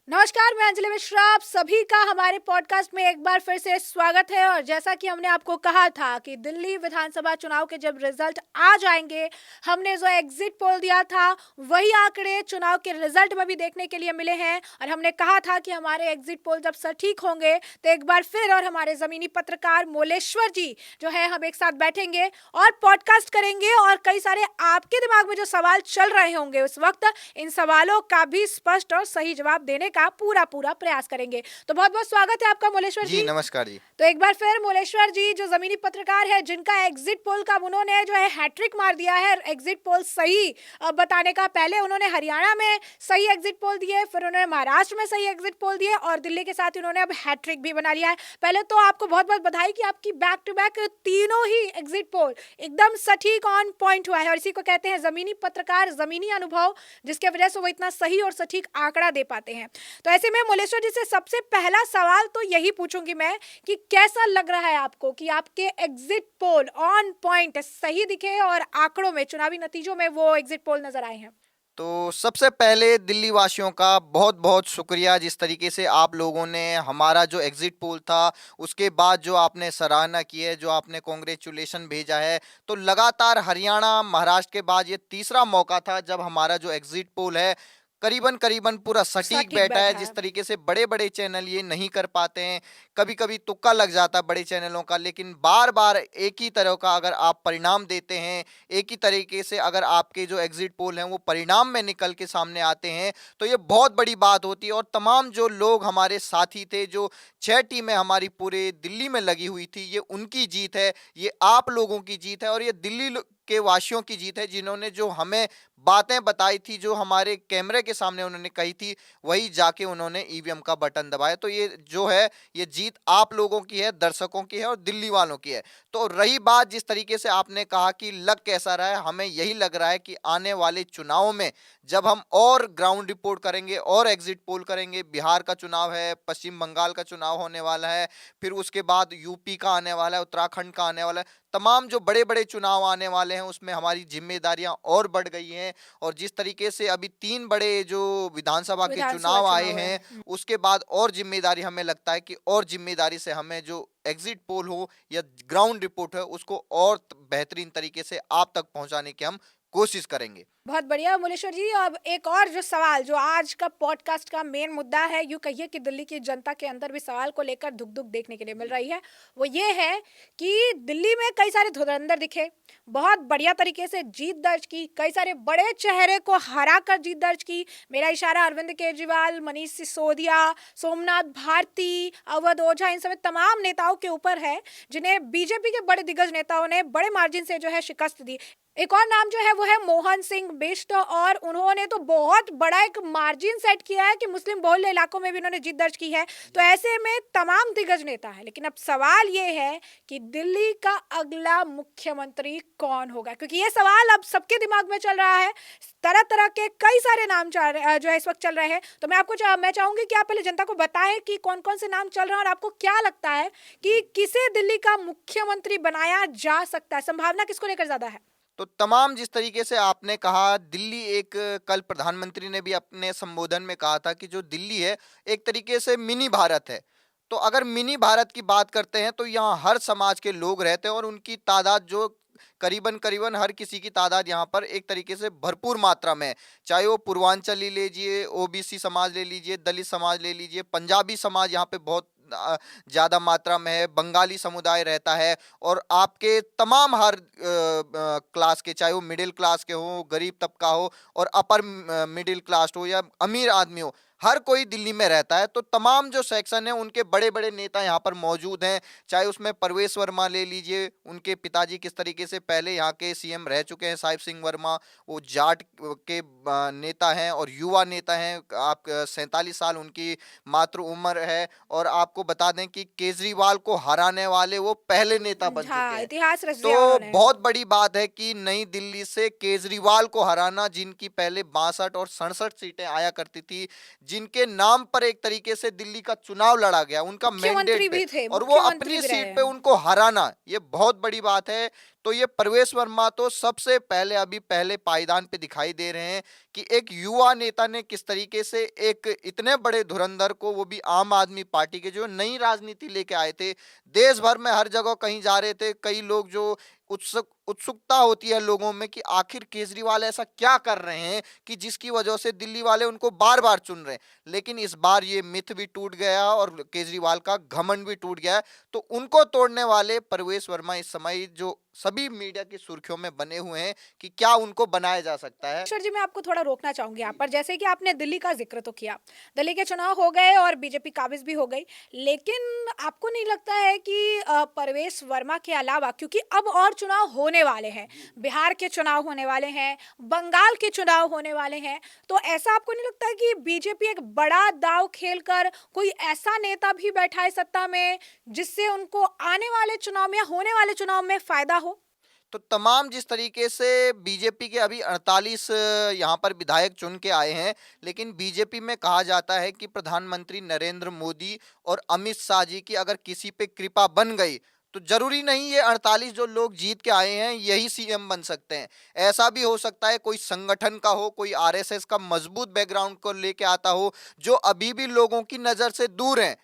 नमस्कार, मैं अंजलि मिश्रा। आप सभी का हमारे पॉडकास्ट में एक बार फिर से स्वागत है। और जैसा कि हमने आपको कहा था कि दिल्ली विधानसभा चुनाव के जब रिजल्ट आ जाएंगे, हमने जो एग्जिट पोल दिया था वही आंकड़े चुनाव के रिजल्ट में भी देखने के लिए मिले हैं। और हमने कहा था कि हमारे एग्जिट पोल जब सटीक होंगे तो एक बार फिर और हमारे जमीनी पत्रकार मोलेश्वर जी जो है, हम एक साथ बैठेंगे और पॉडकास्ट करेंगे और कई सारे आपके दिमाग में जो सवाल चल रहे होंगे उस वक्त, इन सवालों का भी स्पष्ट और सही जवाब देने का पूरा पूरा प्रयास करेंगे। तो बहुत बहुत स्वागत है आपका मोलेश्वर जी, जी। नमस्कार जी। तो एक बार फिर मोलेश्वर जी जो जमीनी पत्रकार है, जिनका एग्जिट पोल का उन्होंने जो है हैट्रिक मार दिया है एग्जिट पोल सही बताने का। पहले उन्होंने हरियाणा में सही एग्जिट पोल दिए, फिर उन्होंने महाराष्ट्र में सही एग्जिट पोल दिए और दिल्ली के साथ उन्होंने अब हैट्रिक भी बना लिया है। पहले तो आपको बहुत बहुत बधाई कि आपकी बैक टू बैक तीनों ही एग्जिट पोल एकदम सटीक ऑन पॉइंट हुआ है। और इसी को कहते हैं जमीनी पत्रकार, जमीनी अनुभव, जिसके वजह से वो इतना सही और सटीक आंकड़ा दे पाते हैं। तो ऐसे में मोलेश्वर जी से सबसे पहला सवाल तो यही पूछूंगी मैं कि कैसा लग रहा है आपको कि आपके एग्जिट पोल ऑन पॉइंट सही दिखे और आंकड़ों में, चुनावी नतीजों में वो एग्जिट पोल नजर आए हैं। तो सबसे पहले दिल्ली वासियों का बहुत-बहुत शुक्रिया, जिस तरीके से आप लोगों ने हमारा जो एग्ज़िट पोल था, उसके बाद जो आपने सराहना की है, जो आपने कांग्रेचुलेशन भेजा है। तो लगातार हरियाणा, महाराष्ट्र के बाद ये तीसरा मौका था जब हमारा जो एग्ज़िट पोल है, करीबन-करीबन पूरा सटीक सटीक बैठा है। बैठा जिस है। तरीके से बड़े-बड़े चैनल ये नहीं कर पाते हैं, कभी-कभी तुक्का लग जाता है बड़े चैनलों का, लेकिन बार-बार एक ही तरह का अगर आप परिणाम देते हैं, एक ही तरीके से अगर आपके जो एग्जिट पोल हैं वो परिणाम में निकल के सामने आते हैं, तो ये बहुत बड़ी बात होती है। और तमाम जो लोग हमारे साथी थे, जो 6 टीमें हमारी पूरे दिल्ली में लगी हुई थी, ये उनकी जीत है, ये आप लोगों की जीत है और ये दिल्ली के वासियों की जीत है, जिन्होंने जो हमें बातें बताई थी, जो हमारे कैमरे के सामने उन्होंने कही थी, वही जाके उन्होंने ईवीएम का बटन दबाया। तो ये जो है, ये जीत आप लोगों की है, दर्शकों की है और दिल्ली वालों की है। तो रही बात जिस तरीके से आपने कहा कि लग कैसा रहा है, हमें यही लग रहा है कि आने वाले चुनावों में जब हम और ग्राउंड रिपोर्ट करेंगे और एग्जिट पोल करेंगे, बिहार का चुनाव है, पश्चिम बंगाल का चुनाव होने वाला है, फिर उसके बाद यूपी का आने वाला है, उत्तराखंड का आने वाला है, तमाम जो बड़े बड़े चुनाव आने वाले हैं उसमें हमारी जिम्मेदारियां और बढ़ गई हैं। और जिस तरीके से अभी 3 बड़े जो विधानसभा के विधानसभा चुनाव आए चुनाव है। हैं, उसके बाद और जिम्मेदारी हमें लगता है कि और जिम्मेदारी से हमें जो एग्जिट पोल हो या ग्राउंड रिपोर्ट है, उसको और बेहतरीन तरीके से आप तक पहुंचाने की हम कोशिश करेंगे। बहुत बढ़िया मोलेश्वर जी। अब एक और जो सवाल जो आज का पॉडकास्ट का मेन मुद्दा है, यूं कहिए कि दिल्ली की जनता के अंदर भी सवाल को लेकर धुक धुक देखने के लिए मिल रही है, वो ये है कि दिल्ली में कई सारे धुरंधर दिखे, बहुत बढ़िया तरीके से जीत दर्ज की, कई सारे बड़े चेहरे को हरा कर जीत दर्ज की। मेरा इशारा अरविंद केजरीवाल, मनीष सिसोदिया, सोमनाथ भारती, अवध ओझा, इन सभी तमाम नेताओं के ऊपर है, जिन्हें बीजेपी के बड़े दिग्गज नेताओं ने बड़े मार्जिन से जो है शिकस्त दी। एक और नाम जो है वो है मोहन सिंह बिष्ट, और उन्होंने तो बहुत बड़ा एक मार्जिन सेट किया है कि मुस्लिम बहुल इलाकों में भी उन्होंने जीत दर्ज की है। तो ऐसे में तमाम दिग्गज नेता है, लेकिन अब सवाल ये है कि दिल्ली का अगला मुख्यमंत्री कौन होगा, क्योंकि ये सवाल अब सबके दिमाग में चल रहा है। तरह तरह के कई सारे नाम जो है इस वक्त चल रहे हैं। तो मैं चाहूंगी कि आप पहले जनता को बताएं कि कौन कौन से नाम चल रहे हैं और आपको क्या लगता है कि किसे दिल्ली का मुख्यमंत्री बनाया जा सकता है, संभावना किसको लेकर ज्यादा है। तो तमाम जिस तरीके से आपने कहा, दिल्ली एक, कल प्रधानमंत्री ने भी अपने संबोधन में कहा था कि जो दिल्ली है एक तरीके से मिनी भारत है। तो अगर मिनी भारत की बात करते हैं तो यहाँ हर समाज के लोग रहते हैं और उनकी तादाद जो करीबन करीबन हर किसी की तादाद यहाँ पर एक तरीके से भरपूर मात्रा में है। चाहे वो पूर्वांचल ही लीजिए, ओबीसी समाज ले लीजिए, दलित समाज ले लीजिए, पंजाबी समाज यहाँ पे बहुत ज़्यादा मात्रा में है, बंगाली समुदाय रहता है और आपके तमाम हर क्लास के, चाहे वो मिडिल क्लास के हो, गरीब तबका हो और अपर मिडिल क्लास हो या अमीर आदमी हो, हर कोई दिल्ली में रहता है। तो तमाम जो सेक्शन है उनके बड़े बड़े नेता यहाँ पर मौजूद हैं। चाहे उसमें परवेश वर्मा ले लीजिए, उनके पिताजी किस तरीके से पहले यहाँ के सीएम रह चुके हैं, साहिब सिंह वर्मा, वो जाट के नेता हैं और युवा नेता हैं। आप 47 साल उनकी मात्र उम्र है। और आपको बता दें कि केजरीवाल को हराने वाले वो पहले नेता बन चुके हाँ, हैं। इतिहास रच दिया तो उन्होंने। बहुत बड़ी बात है कि नई दिल्ली से केजरीवाल को हराना, जिनकी पहले 62 और 67 सीटें आया करती थी, जिनके नाम पर एक तरीके से दिल्ली का चुनाव लड़ा गया, उनका मुख्यमंत्री मैंडेट भी पे, थे, और वो मुख्यमंत्री अपनी भी रहे सीट पे हैं। उनको हराना, ये बहुत बड़ी बात है। तो ये प्रवेश वर्मा तो सबसे पहले अभी पहले पायदान पे दिखाई दे रहे हैं कि एक युवा नेता ने किस तरीके से एक इतने बड़े धुरंधर को, वो भी आम आदमी पार्टी के जो नई राजनीति लेके आए थे, देश भर में हर जगह कहीं जा रहे थे, कई लोग जो उत्सुकता होती है लोगों में कि आखिर केजरीवाल ऐसा क्या कर रहे हैं कि जिसकी वजह से दिल्ली वाले उनको बार बार चुन रहे हैं। लेकिन इस बार ये मिथ भी टूट गया और केजरीवाल का घमंड भी टूट गया। तो उनको तोड़ने वाले प्रवेश वर्मा इस समय जो सभी मीडिया की सुर्खियों में बने हुए हैं कि क्या उनको बनाया जा सकता है। सर जी, मैं आपको थोड़ा रोकना चाहूंगी यहाँ पर। जैसे कि आपने दिल्ली का जिक्र तो किया, दिल्ली के चुनाव हो गए और बीजेपी काबिज भी हो गई, लेकिन आपको नहीं लगता है कि परवेश वर्मा के अलावा, क्योंकि अब और चुनाव होने वाले हैं, बिहार के चुनाव होने वाले हैं, बंगाल के चुनाव होने वाले हैं, तो ऐसा आपको नहीं लगता है कि बीजेपी एक बड़ा दाव खेलकर कोई ऐसा नेता भी बैठाए सत्ता में जिससे उनको आने वाले चुनाव में या होने वाले चुनाव में फायदा हो? तो तमाम जिस तरीके से बीजेपी के अभी 48 यहाँ पर विधायक चुन के आए हैं, लेकिन बीजेपी में कहा जाता है कि प्रधानमंत्री नरेंद्र मोदी और अमित शाह जी की अगर किसी पे कृपा बन गई तो जरूरी नहीं ये 48 जो लोग जीत के आए हैं यही सीएम बन सकते हैं। ऐसा भी हो सकता है कोई संगठन का हो, कोई आरएसएस का मजबूत बैकग्राउंड को लेके आता हो, जो अभी भी लोगों की नजर से दूर है।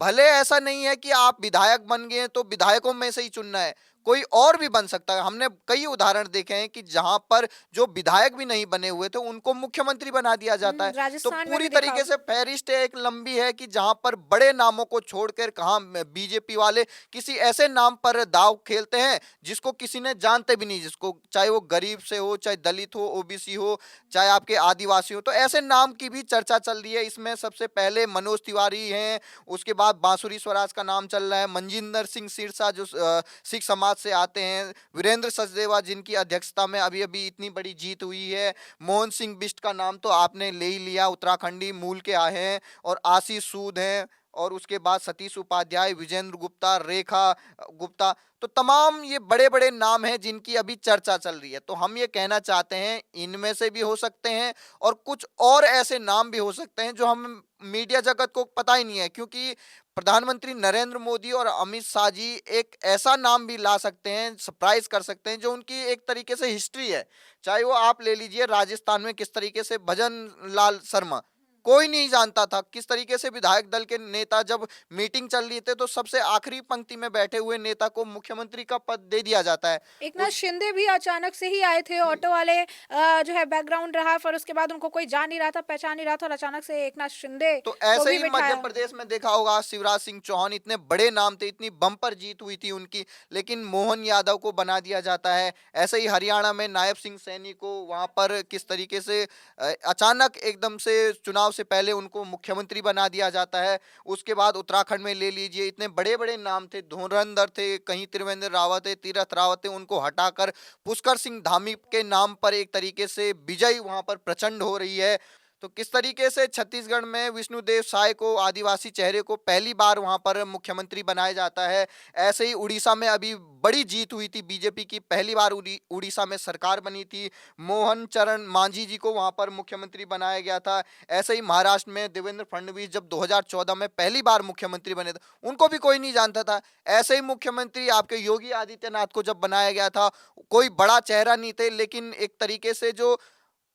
भले ऐसा नहीं है कि आप विधायक बन गए तो विधायकों में से ही चुनना है, कोई और भी बन सकता है। हमने कई उदाहरण देखे हैं कि जहां पर जो विधायक भी नहीं बने हुए थे उनको मुख्यमंत्री बना दिया जाता है। तो राजस्थान में पूरी भी देखा तरीके होगा। से फहरिस्त एक लंबी है कि जहां पर बड़े नामों को छोड़कर कहां बीजेपी वाले किसी ऐसे नाम पर दाव खेलते हैं जिसको किसी ने जानते भी नहीं, जिसको चाहे वो गरीब से हो, चाहे दलित हो, ओबीसी हो, चाहे आपके आदिवासी हो, तो ऐसे नाम की भी चर्चा चल रही है। इसमें सबसे पहले मनोज तिवारी हैं, उसके बाद बांसुरी स्वराज का नाम चल रहा है, मनजिंदर सिंह सिरसा जो सिख समाज से आते हैं, वीरेंद्र सचदेवा जिनकी अध्यक्षता में अभी अभी इतनी बड़ी जीत हुई है, मोहन सिंह बिष्ट का नाम तो आपने ले ही लिया, उत्तराखंडी मूल के आए हैं, और आशीष सूद हैं, और उसके बाद सतीश उपाध्याय, विजेंद्र गुप्ता, रेखा गुप्ता। तो तमाम ये बड़े बड़े नाम हैं जिनकी अभी चर्चा चल रही है। तो हम ये कहना चाहते हैं इनमें से भी हो सकते हैं और कुछ और ऐसे नाम भी हो सकते हैं जो हम मीडिया जगत को पता ही नहीं है, क्योंकि प्रधानमंत्री नरेंद्र मोदी और अमित शाह जी एक ऐसा नाम भी ला सकते हैं, सरप्राइज कर सकते हैं, जो उनकी एक तरीके से हिस्ट्री है। चाहे वो आप ले लीजिए राजस्थान में किस तरीके से भजन लाल शर्मा, कोई नहीं जानता था किस तरीके से विधायक दल के नेता जब मीटिंग चल रही थे तो सबसे आखिरी पंक्ति में बैठे हुए नेता को मुख्यमंत्री का पद दे दिया जाता है। एकनाथ उस शिंदे भी अचानक से ही आए थे, ऑटो वाले जो है बैकग्राउंड रहा, फिर उसके बाद उनको कोई जान नहीं रहा था, पहचान नहीं रहा था, और अचानक से एकनाथ शिंदे तो को ऐसे भी ही मध्य बिठाया। प्रदेश में देखा होगा शिवराज सिंह चौहान, इतने बड़े नाम थे, इतनी बम्पर जीत हुई थी उनकी, लेकिन मोहन यादव को बना दिया जाता है। ऐसे ही हरियाणा में नायब सिंह सैनी को वहां पर किस तरीके से अचानक एकदम से चुनाव से पहले उनको मुख्यमंत्री बना दिया जाता है। उसके बाद उत्तराखंड में ले लीजिए, इतने बड़े बड़े नाम थे, धुरंधर थे, कहीं त्रिवेंद्र रावत है, तीरथ रावत है, उनको हटाकर पुष्कर सिंह धामी के नाम पर एक तरीके से विजय वहां पर प्रचंड हो रही है। तो किस तरीके से छत्तीसगढ़ में विष्णुदेव साय को, आदिवासी चेहरे को पहली बार वहां पर मुख्यमंत्री बनाया जाता है। ऐसे ही उड़ीसा में अभी बड़ी जीत हुई थी बीजेपी की, पहली बार उड़ीसा में सरकार बनी थी, मोहन चरण मांझी जी को वहां पर मुख्यमंत्री बनाया गया था। ऐसे ही महाराष्ट्र में देवेंद्र फडणवीस जब 2014 में पहली बार मुख्यमंत्री बने थे, उनको भी कोई नहीं जानता था। ऐसे ही मुख्यमंत्री आपके योगी आदित्यनाथ को जब बनाया गया था, कोई बड़ा चेहरा नहीं थे, लेकिन एक तरीके से जो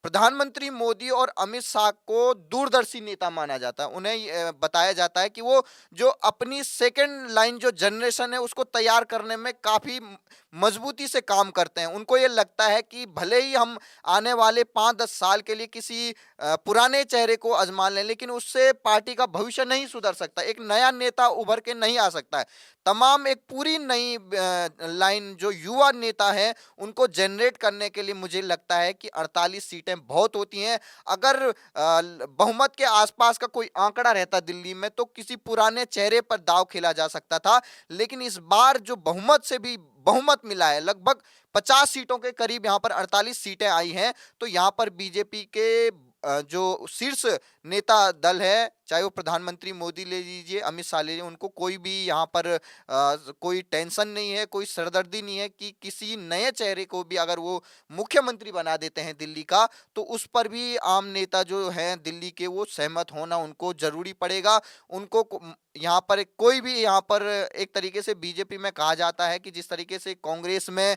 प्रधानमंत्री मोदी और अमित शाह को दूरदर्शी नेता माना जाता है, उन्हें बताया जाता है कि वो जो अपनी सेकंड लाइन जो जनरेशन है उसको तैयार करने में काफी मजबूती से काम करते हैं। उनको ये लगता है कि भले ही हम आने वाले 5-10 साल के लिए किसी पुराने चेहरे को आजमा लें, लेकिन उससे पार्टी का भविष्य नहीं सुधर सकता, एक नया नेता उभर के नहीं आ सकता है। तमाम एक पूरी नई लाइन जो युवा नेता है उनको जनरेट करने के लिए मुझे लगता है कि 48 सीटें बहुत होती हैं। अगर बहुमत के आसपास का कोई आंकड़ा रहता दिल्ली में तो किसी पुराने चेहरे पर दांव खेला जा सकता था, लेकिन इस बार जो बहुमत से भी बहुमत मिला है, लगभग 50 सीटों के करीब यहाँ पर 48 सीटें आई हैं, तो यहाँ पर बीजेपी के जो शीर्ष नेता दल है, चाहे वो प्रधानमंत्री मोदी ले लीजिए, अमित शाह ले लीजिए, उनको कोई भी यहाँ पर कोई टेंशन नहीं है, कोई सरदर्दी नहीं है कि किसी नए चेहरे को भी अगर वो मुख्यमंत्री बना देते हैं दिल्ली का, तो उस पर भी आम नेता जो हैं दिल्ली के वो सहमत होना उनको जरूरी पड़ेगा। उनको यहाँ पर कोई भी यहाँ पर एक तरीके से बीजेपी में कहा जाता है कि जिस तरीके से कांग्रेस में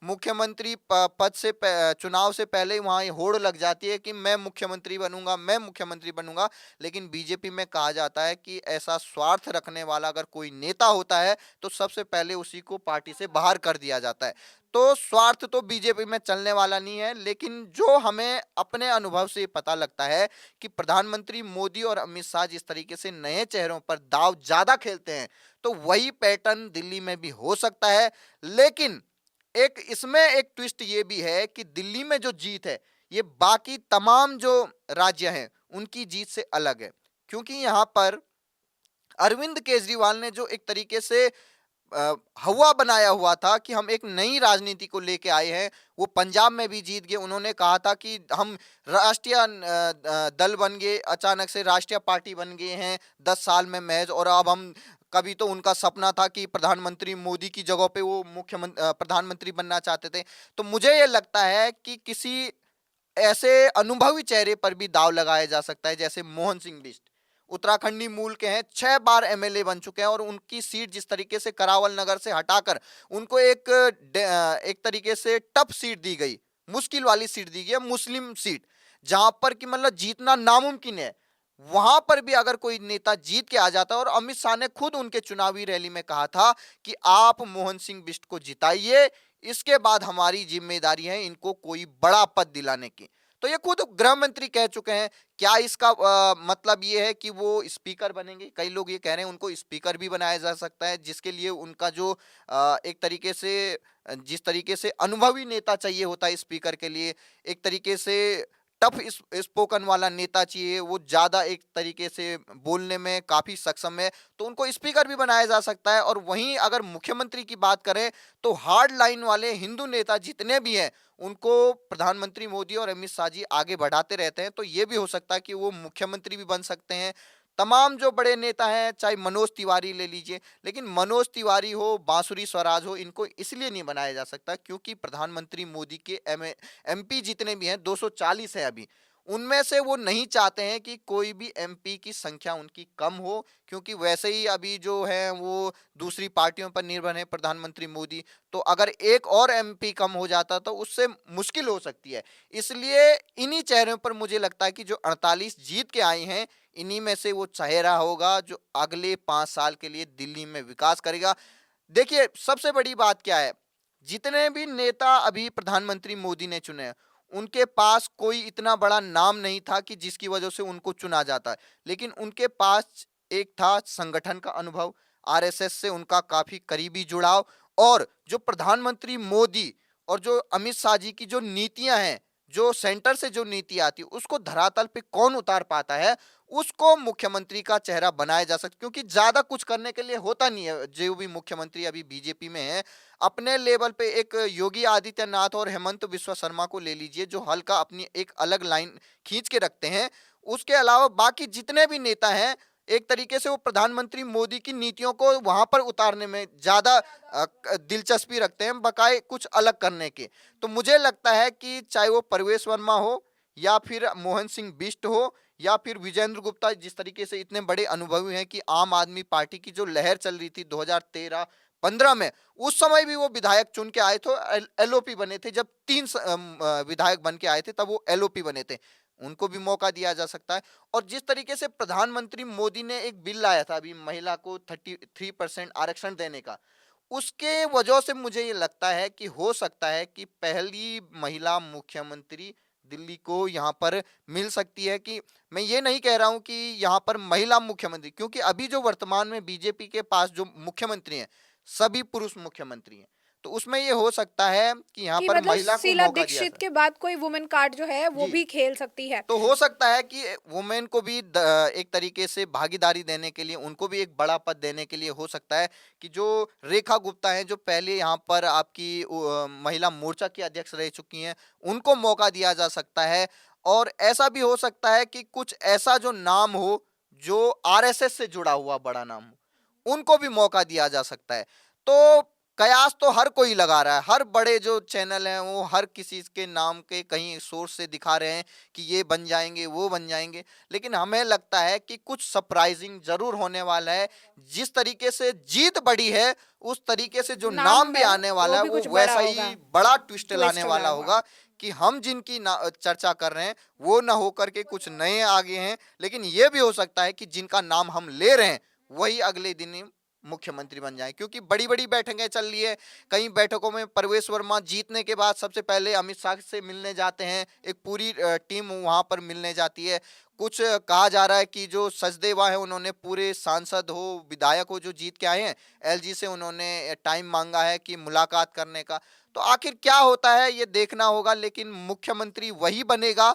मुख्यमंत्री पद से चुनाव से पहले ही वहां होड़ लग जाती है कि मैं मुख्यमंत्री बनूंगा, मैं मुख्यमंत्री बनूंगा, लेकिन बीजेपी में कहा जाता है कि ऐसा स्वार्थ रखने वाला अगर कोई नेता होता है तो सबसे पहले उसी को पार्टी से बाहर कर दिया जाता है। तो स्वार्थ तो बीजेपी में चलने वाला नहीं है, लेकिन जो हमें अपने अनुभव से पता लगता है कि प्रधानमंत्री मोदी और अमित शाह जिस तरीके से नए चेहरों पर दाव ज्यादा खेलते हैं, तो वही पैटर्न दिल्ली में भी हो सकता है। लेकिन एक इसमें एक ट्विस्ट ये भी है कि दिल्ली में जो जीत है ये बाकी तमाम जो राज्य हैं उनकी जीत से अलग है, क्योंकि यहाँ पर अरविंद केजरीवाल ने जो एक तरीके से हवा बनाया हुआ था कि हम एक नई राजनीति को लेके आए हैं, वो पंजाब में भी जीत गए। उन्होंने कहा था कि हम राष्ट्रीय दल बन गए, अचानक से राष्ट्रीय पार्टी बन गए हैं 10 साल में महज, और अब हम कभी तो उनका सपना था कि प्रधानमंत्री मोदी की जगह पे वो मुख्यमंत्री प्रधानमंत्री बनना चाहते थे। तो मुझे ये लगता है कि किसी ऐसे अनुभवी चेहरे पर भी दाव लगाया जा सकता है, जैसे मोहन सिंह बिष्ट उत्तराखंडी मूल के हैं, 6 बार एमएलए बन चुके हैं, और उनकी सीट जिस तरीके से करावल नगर से हटाकर उनको एक तरीके से टफ सीट दी गई, मुश्किल वाली सीट दी गई है, मुस्लिम सीट, जहां पर कि मतलब जीतना नामुमकिन है, वहां पर भी अगर कोई नेता जीत के आ जाता है। और अमित शाह ने खुद उनके चुनावी रैली में कहा था कि आप मोहन सिंह बिष्ट को जिताइए, इसके बाद हमारी जिम्मेदारी है इनको कोई बड़ा पद दिलाने की। तो ये खुद गृह मंत्री कह चुके हैं। क्या इसका मतलब ये है कि वो स्पीकर बनेंगे? कई लोग ये कह रहे हैं उनको स्पीकर भी बनाया जा सकता है, जिसके लिए उनका जो एक तरीके से जिस तरीके से अनुभवी नेता चाहिए होता है स्पीकर के लिए, एक तरीके से टफ स्पोकन वाला नेता चाहिए, वो ज्यादा एक तरीके से बोलने में काफी सक्षम है, तो उनको स्पीकर भी बनाया जा सकता है। और वहीं अगर मुख्यमंत्री की बात करें तो हार्ड लाइन वाले हिंदू नेता जितने भी हैं उनको प्रधानमंत्री मोदी और अमित शाह जी आगे बढ़ाते रहते हैं, तो ये भी हो सकता है कि वो मुख्यमंत्री भी बन सकते हैं। तमाम जो बड़े नेता हैं, चाहे मनोज तिवारी ले लीजिए, लेकिन मनोज तिवारी हो, बांसुरी स्वराज हो, इनको इसलिए नहीं बनाया जा सकता क्योंकि प्रधानमंत्री मोदी के एमपी जितने भी हैं 240 है अभी, उनमें से वो नहीं चाहते हैं कि कोई भी एमपी की संख्या उनकी कम हो, क्योंकि वैसे ही अभी जो है वो दूसरी पार्टियों पर निर्भर है प्रधानमंत्री मोदी। तो अगर एक और एमपी कम हो जाता तो उससे मुश्किल हो सकती है। इसलिए इन्हीं चेहरों पर मुझे लगता है कि जो 48 जीत के आए हैं, इन्हीं में से वो चेहरा होगा जो अगले 5 साल के लिए दिल्ली में विकास करेगा। देखिए सबसे बड़ी बात क्या है, जितने भी नेता अभी प्रधानमंत्री मोदी ने चुने हैं, उनके पास कोई इतना बड़ा नाम नहीं था कि जिसकी वजह से उनको चुना जाता है, लेकिन उनके पास एक था संगठन का अनुभव, आरएसएस से उनका काफी करीबी जुड़ाव, और जो प्रधानमंत्री मोदी और जो अमित शाह जी की जो नीतियां हैं, जो सेंटर से जो नीति आती है उसको धरातल पे कौन उतार पाता है, उसको मुख्यमंत्री का चेहरा बनाया जा सकता, क्योंकि ज्यादा कुछ करने के लिए होता नहीं है। जो भी मुख्यमंत्री अभी बीजेपी में है, अपने लेवल पे एक योगी आदित्यनाथ और हेमंत बिस्वा शर्मा को ले लीजिए, जो हल्का अपनी एक अलग लाइन खींच के रखते हैं। उसके अलावा बाकी जितने भी नेता हैं, एक तरीके से वो प्रधानमंत्री मोदी की नीतियों को वहां पर उतारने में ज्यादा दिलचस्पी रखते हैं, बकाए कुछ अलग करने के। तो मुझे लगता है कि चाहे वो परवेश वर्मा हो, या फिर मोहन सिंह बिष्ट हो, या फिर विजेंद्र गुप्ता, जिस तरीके से इतने बड़े अनुभवी हैं कि आम आदमी पार्टी की जो लहर चल रही थी 2013-15 में, उस समय भी वो विधायक चुन के आए थे, एलओपी बने थे। जब 3 विधायक बन के आए थे तब वो एलओपी बने थे, उनको भी मौका दिया जा सकता है। और जिस तरीके से प्रधानमंत्री मोदी ने एक बिल लाया था अभी महिला को 33% आरक्षण देने का, उसके वजह से मुझे ये लगता है कि हो सकता है कि पहली महिला मुख्यमंत्री दिल्ली को यहाँ पर मिल सकती है। कि मैं ये नहीं कह रहा हूँ कि यहाँ पर महिला मुख्यमंत्री, क्योंकि अभी जो वर्तमान में बीजेपी के पास जो मुख्यमंत्री हैं सभी पुरुष मुख्यमंत्री हैं, तो उसमें ये हो सकता है कि यहाँ कि पर मतलब महिला को शीला मौका दिया दीक्षित जाए। के बाद कोई वुमेन कार्ड जो है वो जी, भी खेल सकती है। तो हो सकता है कि वुमेन को भी एक तरीके से भागीदारी देने के लिए, उनको भी एक बड़ा पद देने के लिए हो सकता है कि जो रेखा गुप्ता हैं, जो पहले यहाँ पर आपकी महिला मोर्चा की अध्यक्ष रह चुकी हैं, उनको मौका दिया जा सकता है। और ऐसा भी हो सकता है कि कुछ ऐसा जो नाम हो जो आरएसएस से जुड़ा हुआ बड़ा नाम हो, उनको भी मौका दिया जा सकता है। तो कयास तो हर कोई लगा रहा है, हर बड़े जो चैनल हैं वो हर किसी के नाम के कहीं सोर्स से दिखा रहे हैं कि ये बन जाएंगे वो बन जाएंगे, लेकिन हमें लगता है कि कुछ सरप्राइजिंग जरूर होने वाला है। जिस तरीके से जीत बड़ी है उस तरीके से जो नाम नाम भी में आने वाला वो है भी वो कुछ बड़ा वैसा होगा, ही बड़ा ट्विस्ट लाने ट्विस्ट वाला होगा। होगा कि हम जिनकी चर्चा कर रहे हैं वो ना होकर के कुछ नए आगे हैं, लेकिन ये भी हो सकता है कि जिनका नाम हम ले रहे हैं वही अगले दिन ही मुख्यमंत्री बन जाए, क्योंकि बड़ी बड़ी बैठकें चल रही है। कई बैठकों में परवेश वर्मा जीतने के बाद सबसे पहले अमित शाह से मिलने जाते हैं, एक पूरी टीम वहां पर मिलने जाती है। कुछ कहा जा रहा है कि जो सचदेवा है उन्होंने पूरे सांसद हो विधायक हो जो जीत के आए हैं एलजी से उन्होंने टाइम मांगा है कि मुलाकात करने का। तो आखिर क्या होता है ये देखना होगा, लेकिन मुख्यमंत्री वही बनेगा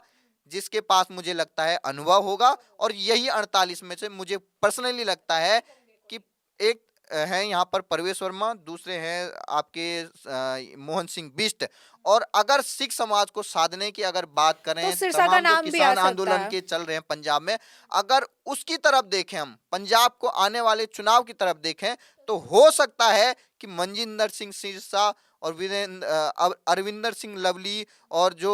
जिसके पास मुझे लगता है अनुभव होगा, और यही 48 में से मुझे पर्सनली लगता है कि एक हैं यहाँ पर परवेश वर्मा, दूसरे हैं आपके मोहन सिंह बिष्ट। और अगर सिख समाज को साधने की अगर बात तो करें, सिरसा का तमाम जो नाम भी आ किसान सकता आंदोलन है। के चल रहे हैं पंजाब में, अगर उसकी तरफ देखें, हम पंजाब को आने वाले चुनाव की तरफ देखें, तो हो सकता है कि मनजिंदर सिंह सिरसा और अरविंदर सिंह लवली और जो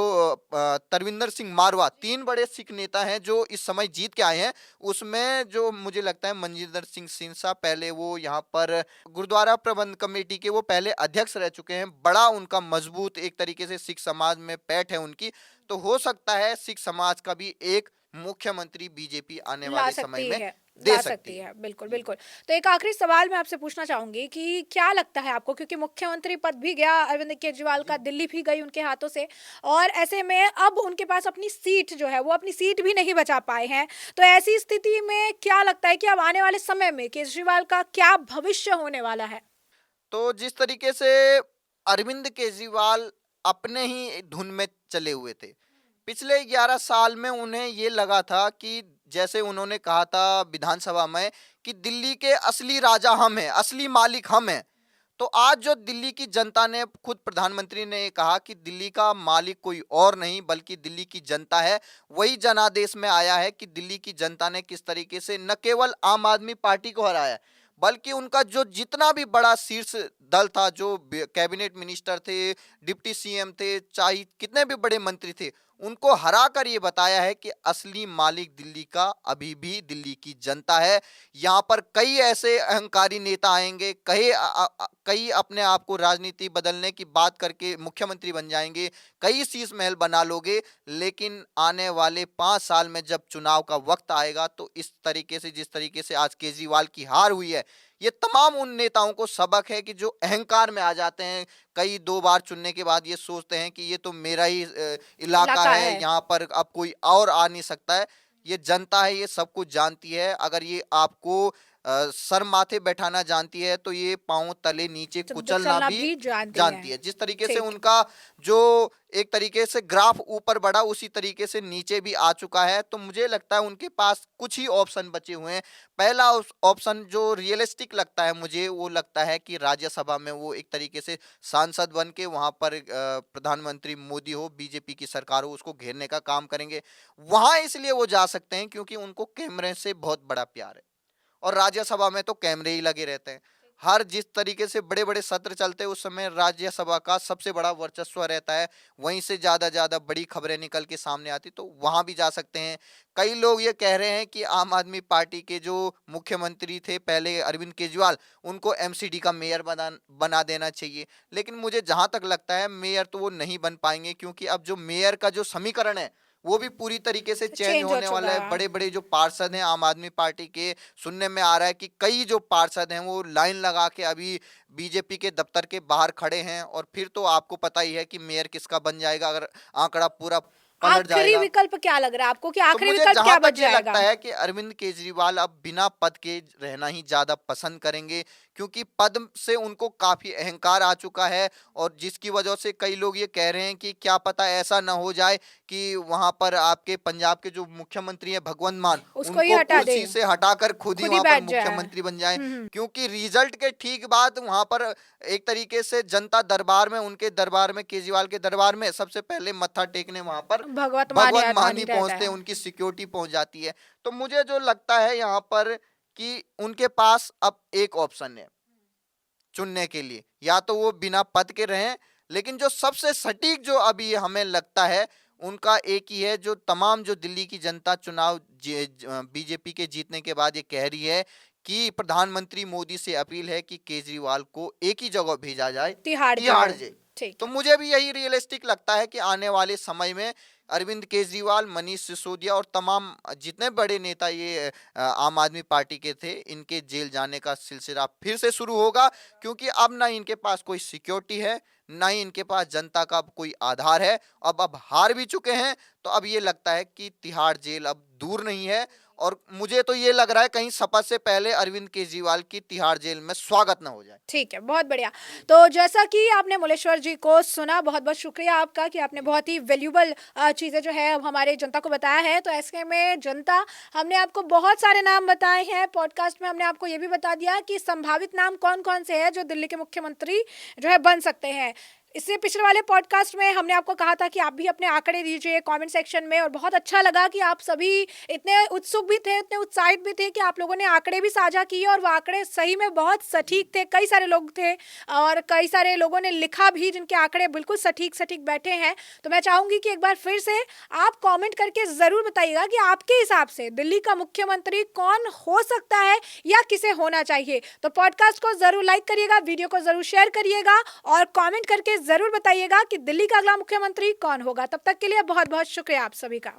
तरविंदर सिंह मारवा, तीन बड़े सिख नेता हैं जो इस समय जीत के आए हैं। उसमें जो मुझे लगता है मनजिंदर सिंह सिरसा, पहले वो यहाँ पर गुरुद्वारा प्रबंध कमेटी के वो पहले अध्यक्ष रह चुके हैं, बड़ा उनका मजबूत एक तरीके से सिख समाज में पैठ है उनकी। तो हो सकता है सिख समाज का भी एक मुख्यमंत्री बीजेपी आने ला वाले समय सकती में है, दे ला सकती सकती है। है, बिल्कुल, जी। बिल्कुल। तो एक आखिरी सवाल मैं आपसे पूछना चाहूँगी कि क्या लगता है आपको, क्योंकि मुख्यमंत्री पद भी गया अरविंद केजरीवाल का, जी। दिल्ली भी गई उनके हाथों से, और ऐसे में अब उनके पास अपनी सीट जो है, वो अपनी सीट भी नहीं बचा पाए हैं। तो ऐसी स्थिति में क्या लगता है कि अब आने वाले समय में केजरीवाल का क्या भविष्य होने वाला है? तो जिस तरीके से अरविंद केजरीवाल अपने ही धुन में चले हुए थे, पिछले 11 साल में उन्हें ये लगा था कि जैसे उन्होंने कहा था विधानसभा में कि दिल्ली के असली राजा हम हैं, असली मालिक हम हैं। तो आज जो दिल्ली की जनता ने, खुद प्रधानमंत्री ने ये कहा कि दिल्ली का मालिक कोई और नहीं बल्कि दिल्ली की जनता है, वही जनादेश में आया है कि दिल्ली की जनता ने किस तरीके से न केवल आम आदमी पार्टी को हराया, बल्कि उनका जो जितना भी बड़ा शीर्ष दल था, जो कैबिनेट मिनिस्टर थे, डिप्टी सीएम थे, चाहे कितने भी बड़े मंत्री थे, उनको हरा कर ये बताया है कि असली मालिक दिल्ली का अभी भी दिल्ली की जनता है। यहाँ पर कई ऐसे अहंकारी नेता आएंगे, कई अपने आप को राजनीति बदलने की बात करके मुख्यमंत्री बन जाएंगे, कई शीश महल बना लोगे, लेकिन आने वाले 5 साल में जब चुनाव का वक्त आएगा तो इस तरीके से, जिस तरीके से आज केजरीवाल की हार हुई है, ये तमाम उन नेताओं को सबक है कि जो अहंकार में आ जाते हैं, कई 2 बार चुनने के बाद ये सोचते हैं कि ये तो मेरा ही इलाका इलाका है, है। यहाँ पर अब कोई और आ नहीं सकता है। ये जनता है, ये सब कुछ जानती है। अगर ये आपको सर माथे बैठाना जानती है तो ये पांव तले नीचे तो कुचलना चलना भी भी जानती हैं। जानती है। जिस तरीके से ठीक। उनका जो एक तरीके से ग्राफ ऊपर बढ़ा, उसी तरीके से नीचे भी आ चुका है। तो मुझे लगता है उनके पास कुछ ही ऑप्शन बचे हुए हैं। पहला ऑप्शन जो रियलिस्टिक लगता है मुझे, वो लगता है कि राज्यसभा में वो एक तरीके से सांसद बन के वहां पर प्रधानमंत्री मोदी हो, बीजेपी की सरकार हो, उसको घेरने का काम करेंगे। वहां इसलिए वो जा सकते हैं क्योंकि उनको कैमरे से बहुत बड़ा प्यार है, और राज्यसभा में तो कैमरे ही लगे रहते हैं। हर जिस तरीके से बड़े बड़े सत्र चलते हैं उस समय राज्यसभा का सबसे बड़ा वर्चस्व रहता है, वहीं से ज्यादा बड़ी खबरें निकल के सामने आती, तो वहां भी जा सकते हैं। कई लोग ये कह रहे हैं कि आम आदमी पार्टी के जो मुख्यमंत्री थे पहले अरविंद केजरीवाल, उनको एमसीडी का मेयर बना देना चाहिए, लेकिन मुझे जहां तक लगता है मेयर तो वो नहीं बन पाएंगे, क्योंकि अब जो मेयर का जो समीकरण है वो भी पूरी तरीके से चेंज चेंज हो होने वाला चुका है। है। बड़े बड़े जो पार्षद हैं आम आदमी पार्टी के, सुनने में आ रहा है कि कई जो पार्षद हैं वो लाइन लगा के अभी बीजेपी के दफ्तर के बाहर खड़े हैं, और फिर तो आपको पता ही है कि मेयर किसका बन जाएगा अगर आंकड़ा पूरा पलट आखिरी जाएगा। विकल्प क्या लग रहा है आपको, कि तो आखिरी मुझे विकल्प जहां क्या तक बच ये लगता जाएगा? है कि अरविंद केजरीवाल अब बिना पद के रहना ही ज्यादा पसंद करेंगे, क्योंकि पद से उनको काफी अहंकार आ चुका है, और जिसकी वजह से कई लोग ये कह रहे हैं कि क्या पता ऐसा ना हो जाए कि वहां पर आपके पंजाब के जो मुख्यमंत्री है भगवंत मान, उसको ही उनको हटा दे, कुर्सी से हटाकर खुद ही खुद ही वहां पर बैठ जाए। मुख्यमंत्री बन जाए। हम्म। क्योंकि रिजल्ट के ठीक बाद वहां पर एक तरीके से जनता दरबार में, उनके दरबार में, केजरीवाल के दरबार में सबसे पहले मत्था टेकने वहां पर भगवत भगवंत मान मानी ही रहता पहुंचते है। हैं, उनकी सिक्योरिटी पहुंच जाती है। तो मुझे जो लगता है यहाँ पर कि उनके पास अब एक ऑप्शन है चुनने के लिए, या तो वो बिना पद के रहें, लेकिन जो सबसे सटीक जो अभी हमें लगता है उनका एक ही है, जो तमाम जो दिल्ली की जनता चुनाव बीजेपी के जीतने के बाद ये कह रही है कि प्रधानमंत्री मोदी से अपील है कि केजरीवाल को एक ही जगह भेजा जाए, तिहाड़ तिहाड़ जेल। जेल। ठीक तो है। मुझे भी यही रियलिस्टिक लगता है कि आने वाले समय में अरविंद केजरीवाल, मनीष सिसोदिया और तमाम जितने बड़े नेता ये आम आदमी पार्टी के थे, इनके जेल जाने का सिलसिला फिर से शुरू होगा। क्योंकि अब ना इनके पास कोई सिक्योरिटी है, ना ही इनके पास जनता का अब कोई आधार है। अब हार भी चुके हैं, तो अब ये लगता है कि तिहाड़ जेल अब दूर नहीं है। और मुझे तो ये लग रहा है कहीं शपथ से पहले अरविंद केजरीवाल की तिहाड़ जेल में स्वागत न हो जाए। ठीक है, बहुत बढ़िया। तो जैसा कि आपने मुलेश्वर जी को सुना, बहुत-बहुत शुक्रिया आपका कि आपने बहुत ही वैल्यूएबल चीज़ें जो है अब हमारे जनता को बताया है। तो ऐसे में जनता, हमने आपको बहुत सारे नाम बताए हैं, पॉडकास्ट में हमने आपको ये भी बता दिया कि संभावित नाम कौन-कौन से हैं जो दिल्ली के मुख्यमंत्री जो है बन सकते हैं। इससे पिछले वाले पॉडकास्ट में हमने आपको कहा था कि आप भी अपने आंकड़े दीजिए कमेंट सेक्शन में, और बहुत अच्छा लगा कि आप सभी इतने उत्सुक भी थे, इतने उत्साहित भी थे कि आप लोगों ने आंकड़े भी साझा किए, और वो आंकड़े सही में बहुत सटीक थे। कई सारे लोग थे और कई सारे लोगों ने लिखा भी जिनके आंकड़े बिल्कुल सटीक सटीक बैठे हैं। तो मैं चाहूंगी कि एक बार फिर से आप कमेंट करके ज़रूर बताइएगा कि आपके हिसाब से दिल्ली का मुख्यमंत्री कौन हो सकता है या किसे होना चाहिए। तो पॉडकास्ट को ज़रूर लाइक करिएगा, वीडियो को ज़रूर शेयर करिएगा, और कमेंट करके ज़रूर बताइएगा कि दिल्ली का अगला मुख्यमंत्री कौन होगा। तब तक के लिए बहुत बहुत शुक्रिया आप सभी का।